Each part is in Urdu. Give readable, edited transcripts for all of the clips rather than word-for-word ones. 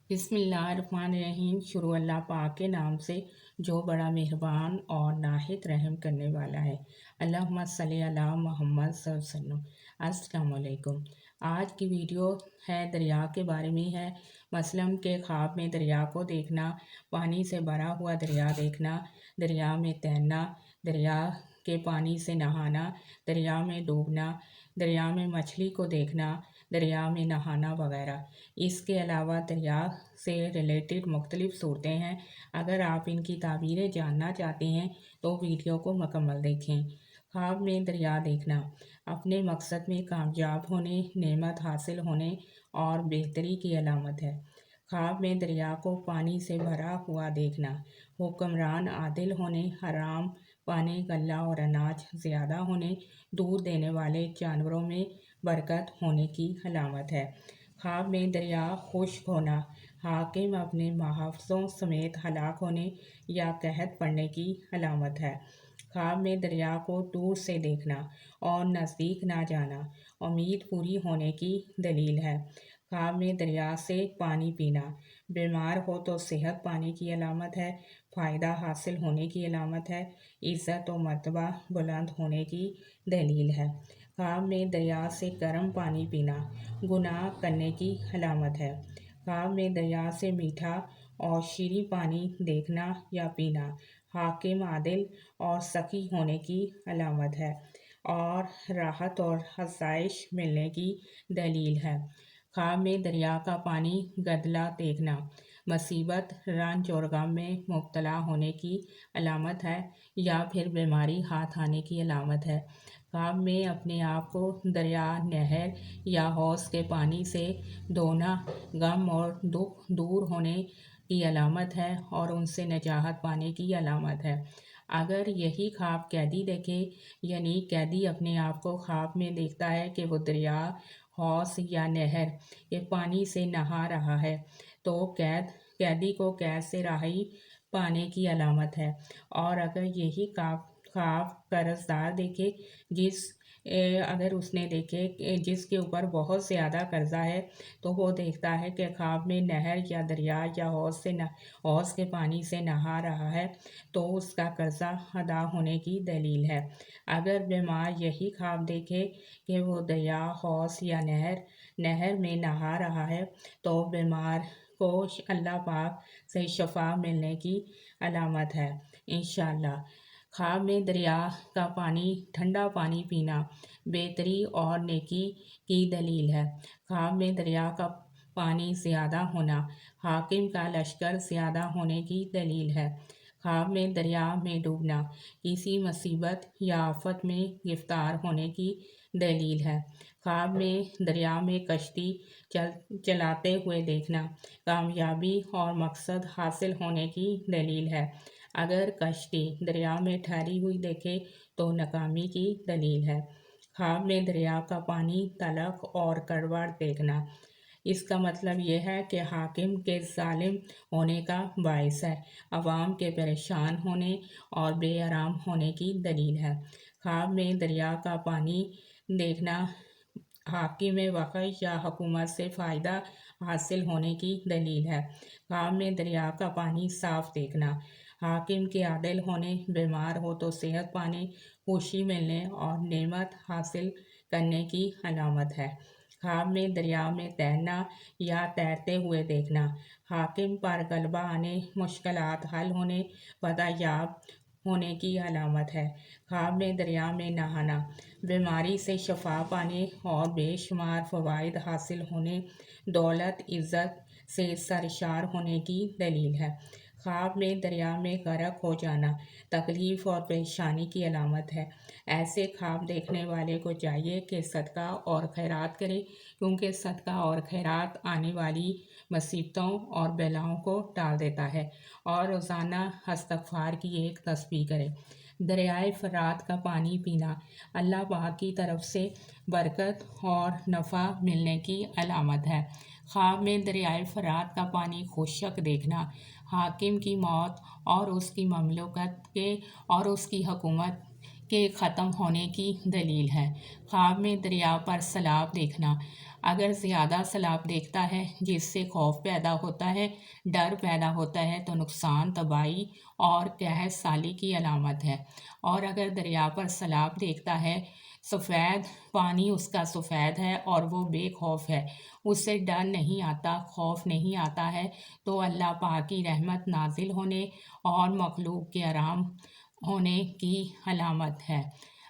بسم اللہ الرحمن الرحیم۔ شروع اللہ پاک کے نام سے جو بڑا مہربان اور نہایت رحم کرنے والا ہے۔ اللہم صلی علی محمد صلی اللہ علیہ وسلم۔ السلام علیکم۔ آج کی ویڈیو ہے دریا کے بارے میں ہے، مثلاً کہ خواب میں دریا کو دیکھنا، پانی سے بھرا ہوا دریا دیکھنا، دریا میں تیرنا، دریا کے پانی سے نہانا، دریا میں ڈوبنا، دریا میں مچھلی کو دیکھنا، دریا میں نہانا وغیرہ۔ اس کے علاوہ دریا سے ریلیٹڈ مختلف صورتیں ہیں۔ اگر آپ ان کی تعبیریں جاننا چاہتے ہیں تو ویڈیو کو مکمل دیکھیں۔ خواب میں دریا دیکھنا اپنے مقصد میں کامیاب ہونے، نعمت حاصل ہونے اور بہتری کی علامت ہے۔ خواب میں دریا کو پانی سے بھرا ہوا دیکھنا حکمران عادل ہونے، حرام پانے، غلہ اور اناج زیادہ ہونے، دودھ دینے والے جانوروں میں برکت ہونے کی علامت ہے۔ خواب میں دریا خشک ہونا حاکم اپنے محافظوں سمیت ہلاک ہونے یا قحط پڑنے کی علامت ہے۔ خواب میں دریا کو دور سے دیکھنا اور نزدیک نہ جانا امید پوری ہونے کی دلیل ہے۔ خواب میں دریا سے پانی پینا بیمار ہو تو صحت پانے کی علامت ہے، فائدہ حاصل ہونے کی علامت ہے، عزت و مرتبہ بلند ہونے کی دلیل ہے۔ خواب میں دریا سے گرم پانی پینا گناہ کرنے کی علامت ہے۔ خواب میں دریا سے میٹھا اور شیریں پانی دیکھنا یا پینا حاکم عادل اور سخی ہونے کی علامت ہے اور راحت اور آسائش ملنے کی دلیل ہے۔ خواب میں دریا کا پانی گدلا دیکھنا مصیبت، رنج اور غم میں مبتلا ہونے کی علامت ہے یا پھر بیماری ہاتھ آنے کی علامت ہے۔ خواب میں اپنے آپ کو دریا، نہر یا حوض کے پانی سے دھونا غم اور دکھ دور ہونے کی علامت ہے اور ان سے نجات پانے کی علامت ہے۔ اگر یہی خواب قیدی دیکھے، یعنی قیدی اپنے آپ کو خواب میں دیکھتا ہے کہ وہ دریا، حوض یا نہر کے پانی سے نہا رہا ہے تو قیدی کو قید سے رہائی پانے کی علامت ہے۔ اور اگر یہی خواب قرض دار دیکھے، اگر اس نے دیکھے کہ جس کے اوپر بہت زیادہ قرضہ ہے تو وہ دیکھتا ہے کہ خواب میں نہر یا دریا یا حوض کے پانی سے نہا رہا ہے تو اس کا قرضہ ادا ہونے کی دلیل ہے۔ اگر بیمار یہی خواب دیکھے کہ وہ دریا، حوض یا نہر میں نہا رہا ہے تو بیمار کو اللہ پاک سے شفا ملنے کی علامت ہے انشاءاللہ۔ خواب میں دریا کا پانی، ٹھنڈا پانی پینا بہتری اور نیکی کی دلیل ہے۔ خواب میں دریا کا پانی زیادہ ہونا حاکم کا لشکر زیادہ ہونے کی دلیل ہے۔ خواب میں دریا میں ڈوبنا کسی مصیبت یا آفت میں گرفتار ہونے کی دلیل ہے۔ خواب میں دریا میں کشتی چلاتے ہوئے دیکھنا کامیابی اور مقصد حاصل ہونے کی دلیل ہے۔ اگر کشتی دریا میں ٹھہری ہوئی دیکھے تو ناکامی کی دلیل ہے۔ خواب میں دریا کا پانی تلخ اور کڑوا دیکھنا اس کا مطلب یہ ہے کہ حاکم کے ظالم ہونے کا باعث ہے، عوام کے پریشان ہونے اور بے آرام ہونے کی دلیل ہے۔ خواب میں دریا کا پانی دیکھنا حاکم وقت یا حکومت سے فائدہ حاصل ہونے کی دلیل ہے۔ خواب میں دریا کا پانی صاف دیکھنا حاکم کے عادل ہونے، بیمار ہو تو صحت پانے، خوشی ملنے اور نعمت حاصل کرنے کی علامت ہے۔ خواب میں دریا میں تیرنا یا تیرتے ہوئے دیکھنا حاکم پر غلبہ آنے، مشکلات حل ہونے، فتح یاب ہونے کی علامت ہے۔ خواب میں دریا میں نہانا بیماری سے شفا پانے اور بے شمار فوائد حاصل ہونے، دولت عزت سے سرشار ہونے کی دلیل ہے۔ خواب میں دریا میں غرق ہو جانا تکلیف اور پریشانی کی علامت ہے۔ ایسے خواب دیکھنے والے کو چاہیے کہ صدقہ اور خیرات کرے، کیونکہ صدقہ اور خیرات آنے والی مصیبتوں اور بلاؤں کو ٹال دیتا ہے، اور روزانہ استغفار کی ایک تسبیح کرے۔ دریائے فرات کا پانی پینا اللہ پاک کی طرف سے برکت اور نفع ملنے کی علامت ہے۔ خواب میں دریائے فرات کا پانی خشک دیکھنا حاکم کی موت اور اس کی مملکت کے اور اس کی حکومت کے ختم ہونے کی دلیل ہے۔ خواب میں دریا پر سیلاب دیکھنا اگر زیادہ سیلاب دیکھتا ہے جس سے خوف پیدا ہوتا ہے، ڈر پیدا ہوتا ہے، تو نقصان، تباہی اور قحط سالی کی علامت ہے۔ اور اگر دریا پر سیلاب دیکھتا ہے، سفید پانی اس کا سفید ہے اور وہ بے خوف ہے، اس سے ڈر نہیں آتا، خوف نہیں آتا ہے، تو اللہ پاک کی رحمت نازل ہونے اور مخلوق کے آرام ہونے کی علامت ہے۔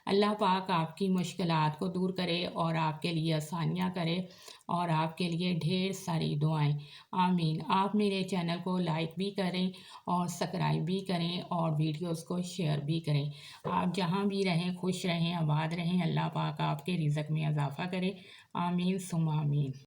اللہ پاک آپ کی مشکلات کو دور کرے اور آپ کے لیے آسانیاں کرے اور آپ کے لیے ڈھیر ساری دعائیں۔ آمین۔ آپ میرے چینل کو لائک بھی کریں اور سبسکرائب بھی کریں اور ویڈیوز کو شیئر بھی کریں۔ آپ جہاں بھی رہیں خوش رہیں، آباد رہیں، اللہ پاک آپ کے رزق میں اضافہ کرے۔ آمین ثم آمین۔